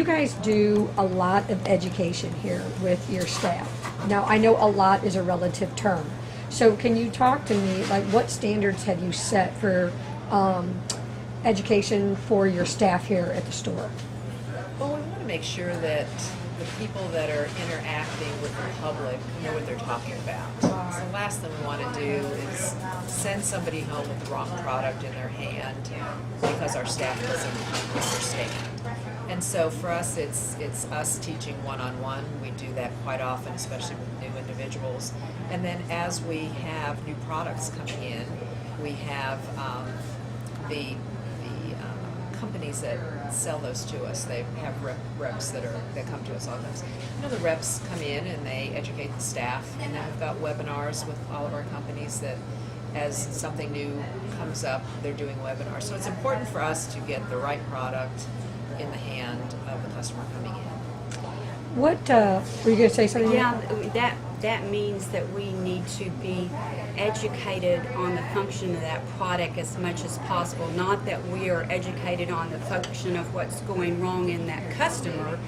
you guys do a lot of education here with your staff. Now, I know a lot is a relative term. So can you talk to me, like what standards have you set for education for your staff here at the store? Well, we want to make sure that the people that are interacting with the public know what they're talking about. So the last thing we want to do is send somebody home with the wrong product in their hand because our staff doesn't understand. And so for us, it's us teaching one-on-one. We do that quite often, especially with new individuals. And then as we have new products coming in, we have the companies that sell those to us. They have reps that come to us all the time. The reps come in and they educate the staff, and then we've got webinars with all of our companies that as something new comes up, they're doing webinars. So it's important for us to get the right product in the hand of the customer coming in. What were you going to say something? Yeah, that means that we need to be educated on the function of that product as much as possible. Not that we are educated on the function of what's going wrong in that customer,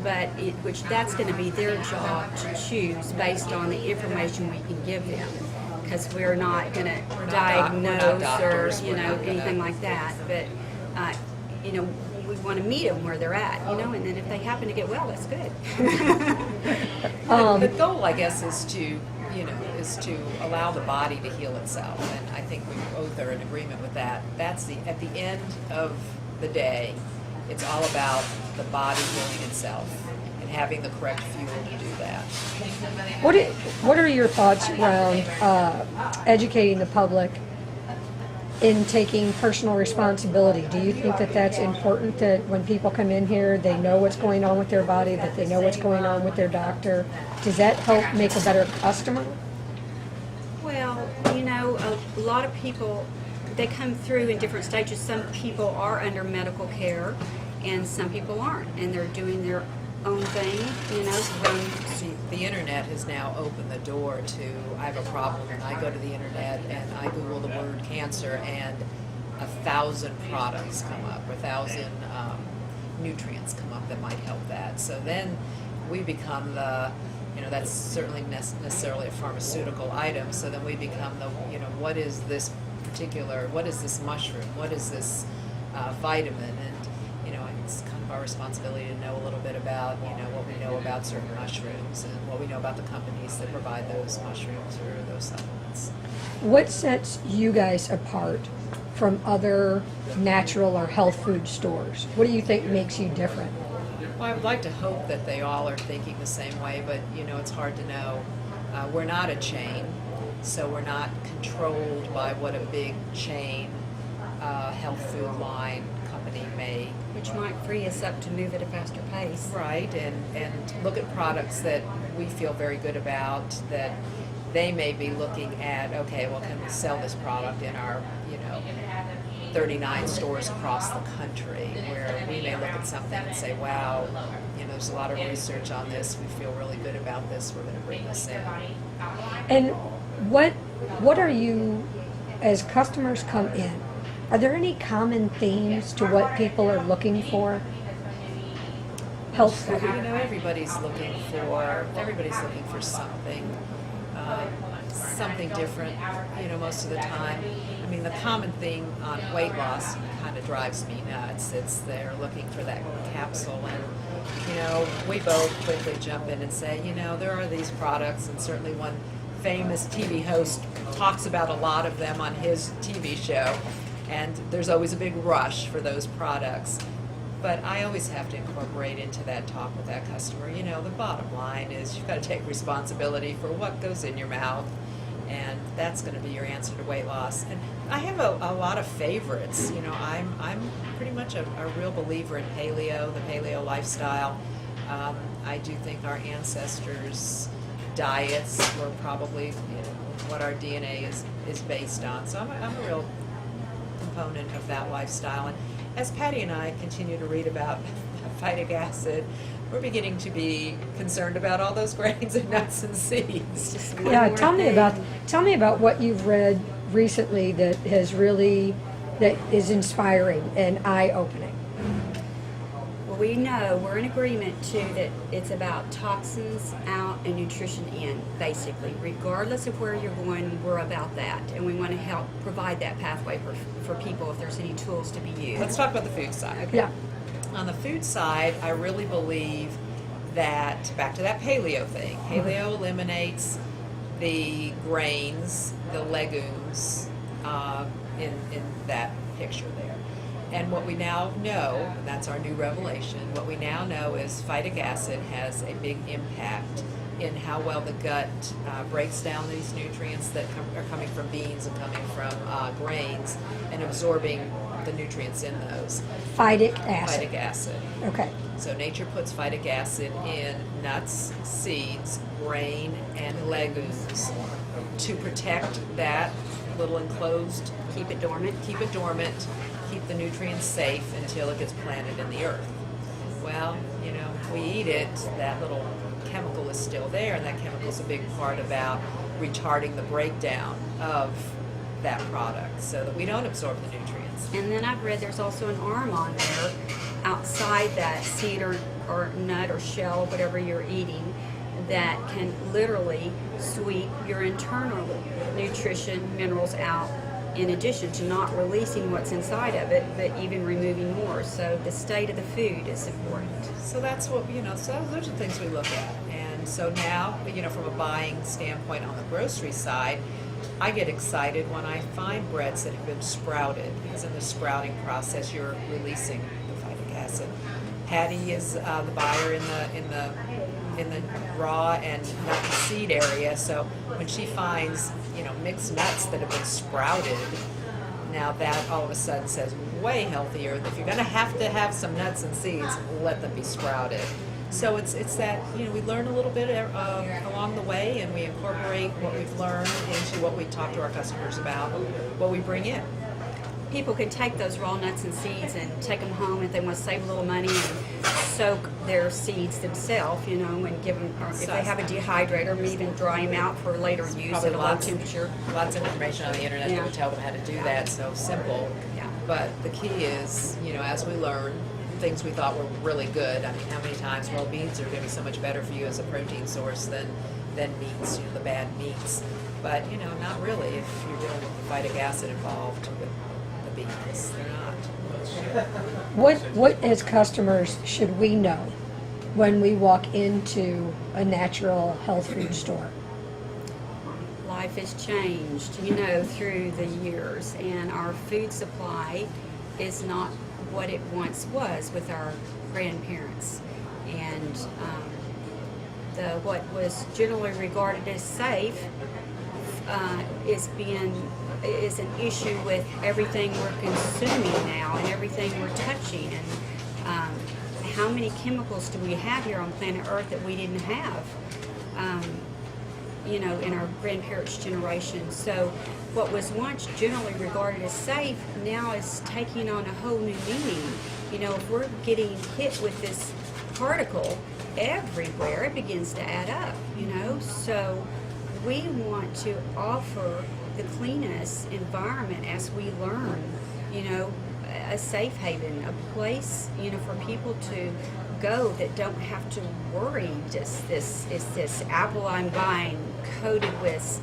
but which that's going to be their job to choose based on the information we can give them. Because we're not going to diagnose or anything like that. But we want to meet them where they're at, and then if they happen to get well, that's good. The goal, I guess, is to allow the body to heal itself, and I think we both are in agreement with that. That's at the end of the day, it's all about the body healing itself and having the correct fuel to do that. What are your thoughts around educating the public in taking personal responsibility? Do you think that that's important, that when people come in here, they know what's going on with their body, that they know what's going on with their doctor? Does that help make a better customer? Well, a lot of people, they come through in different stages. Some people are under medical care and some people aren't, and they're doing their own thing, The internet has now opened the door to, I have a problem, and I go to the internet and I Google the word cancer, and 1,000 products come up, 1,000 nutrients come up that might help that. So then we become that's certainly necessarily a pharmaceutical item, so then we become what is this mushroom, what is this vitamin, and it's kind of our responsibility to know a little bit about what we know about certain mushrooms and what we know about the companies that provide those mushrooms or those supplements. What sets you guys apart from other natural or health food stores? What do you think makes you different? Well, I would like to hope that they all are thinking the same way, but it's hard to know. We're not a chain, so we're not controlled by what a big chain health food line company may. Which might free us up to move at a faster pace. Right, and look at products that we feel very good about that they may be looking at, okay, well, can we sell this product in our, 39 stores across the country, where we may look at something and say, wow, there's a lot of research on this, we feel really good about this, we're going to bring this in. And what are you, as customers come in, are there any common themes to what people are looking for? Health food. Everybody's looking for something different, most of the time. I mean, the common thing on weight loss kind of drives me nuts. It's they're looking for that capsule, and, we both quickly jump in and say, there are these products, and certainly one famous TV host talks about a lot of them on his TV show, and there's always a big rush for those products. But I always have to incorporate into that talk with that customer, the bottom line is you've got to take responsibility for what goes in your mouth, and that's going to be your answer to weight loss. And I have a lot of favorites. I'm pretty much a real believer in paleo, the paleo lifestyle. I do think our ancestors' diets were probably what our DNA is based on. So I'm a real component of that lifestyle. And as Patty and I continue to read about phytic acid, we're beginning to be concerned about all those grains and nuts and seeds. Yeah, tell me about what you've read recently that is inspiring and eye-opening. Well, we know, we're in agreement too, that it's about toxins out and nutrition in, basically. Regardless of where you're going, we're about that. And we want to help provide that pathway for people if there's any tools to be used. Let's talk about the food side. Yeah. On the food side, I really believe that, back to that paleo thing, paleo eliminates the grains, the legumes in that picture there. And what we now know, and that's our new revelation, what we now know is phytic acid has a big impact in how well the gut breaks down these nutrients that are coming from beans and coming from grains and absorbing the nutrients in those. Phytic acid. Phytic acid. Okay. So nature puts phytic acid in nuts, seeds, grain, and legumes to protect that little enclosed, Keep it dormant. keep the nutrients safe until it gets planted in the earth. Well, we eat it, that little chemical is still there, and that chemical is a big part about retarding the breakdown of that product so that we don't absorb the nutrients. And then I've read there's also an arm on there outside that seed or nut or shell, whatever you're eating, that can literally sweep your internal nutrition minerals out, in addition to not releasing what's inside of it, but even removing more. So the state of the food is important. So that's what, so those are the things we look at. And so now, from a buying standpoint on the grocery side, I get excited when I find breads that have been sprouted, because in the sprouting process, you're releasing the phytic acid. Patty is the buyer in the raw and nut and seed area. So when she finds, mixed nuts that have been sprouted, now that all of a sudden says way healthier. If you're going to have some nuts and seeds, let them be sprouted. So it's that, we learn a little bit along the way, and we incorporate what we've learned into what we talk to our customers about, what we bring in. People can take those raw nuts and seeds and take them home if they want to save a little money and soak their seeds themselves, and give them, or if they have a dehydrator, or even dry them out for later use Probably at a low temperature. Lots of information on the internet that would tell them how to do that, so simple. Yeah. But the key is, as we learn things we thought were really good, I mean, how many times, well, beans are going to be so much better for you as a protein source than meats, the bad meats. But, not really if you're dealing with the phytic acid involved with the beans. They're not. What as customers should we know when we walk into a natural health food store? Life has changed, through the years, and our food supply is not what it once was with our grandparents. And what was generally regarded as safe is an issue with everything we're consuming now and everything we're touching. And how many chemicals do we have here on planet Earth that we didn't have, in our grandparents' generation? So what was once generally regarded as safe now is taking on a whole new meaning. If we're getting hit with this particle everywhere, it begins to add up, So we want to offer the cleanest environment as we learn, a safe haven, a place, for people to go that don't have to worry. Just this apple I'm buying coated with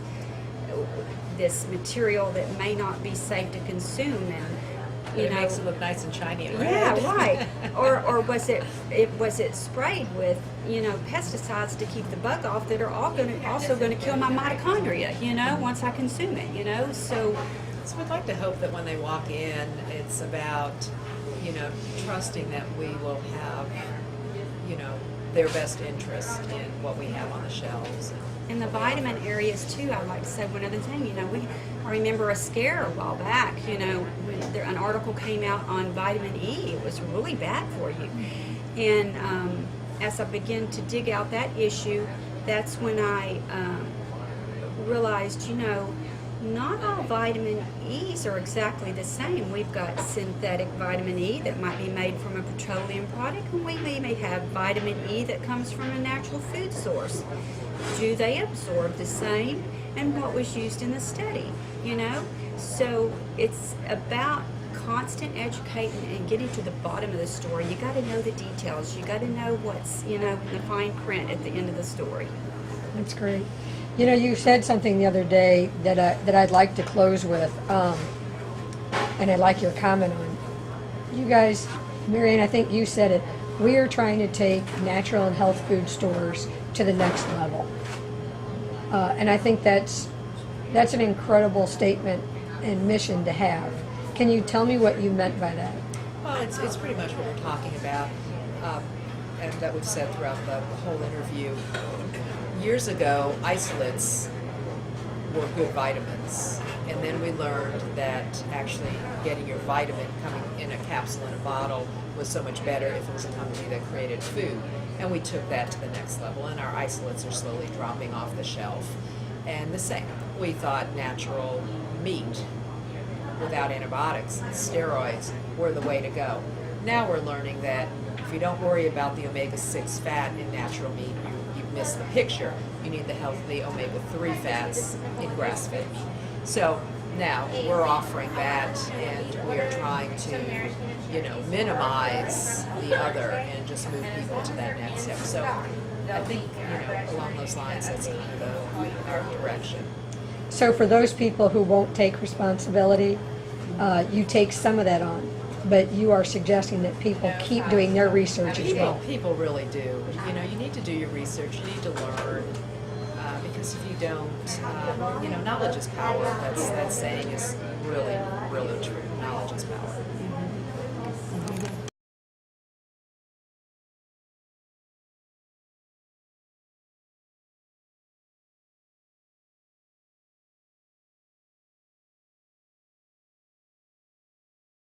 this material that may not be safe to consume, and It makes it look nice and shiny and red. yeah, right. Or was it sprayed with pesticides to keep the bug off that are also going to kill my mitochondria? Once I consume it, So I'd like to hope that when they walk in, it's about trusting that we will have their best interest in what we have on the shelves. in the vitamin areas too, I'd like to say one other thing. I remember a scare a while back. When an article came out on vitamin E. It was really bad for you. And as I began to dig out that issue, that's when I realized, not all vitamin E's are exactly the same. We've got synthetic vitamin E that might be made from a petroleum product, and we may have vitamin E that comes from a natural food source. Do they absorb the same? And what was used in the study, So it's about constant educating and getting to the bottom of the story. You got to know the details. You got to know what's, in the fine print at the end of the story. That's great. You said something the other day that I'd like to close with, and I'd like your comment on. You guys, Marianne, I think you said it. We are trying to take natural and health food stores to the next level, and I think that's an incredible statement and mission to have. Can you tell me what you meant by that? Well, it's pretty much what we're talking about, and that we've said throughout the whole interview. Years ago, isolates were good vitamins, and then we learned that actually getting your vitamin coming in a capsule in a bottle was so much better if it was a company that created food. And we took that to the next level, and our isolates are slowly dropping off the shelf. And the same, we thought natural meat without antibiotics and steroids were the way to go. Now we're learning that if you don't worry about the omega-6 fat in natural meat, you miss the picture. You need the healthy omega-3 fats in grass-fed meat. So now we're offering that, and we are trying to, minimize the other and just move people to that next step. So I think, along those lines, that's kind of our direction. So for those people who won't take responsibility, you take some of that on, but you are suggesting that people keep doing their research as well. People really do. You need to do your research. You need to learn, because if you don't, knowledge is power. That saying is really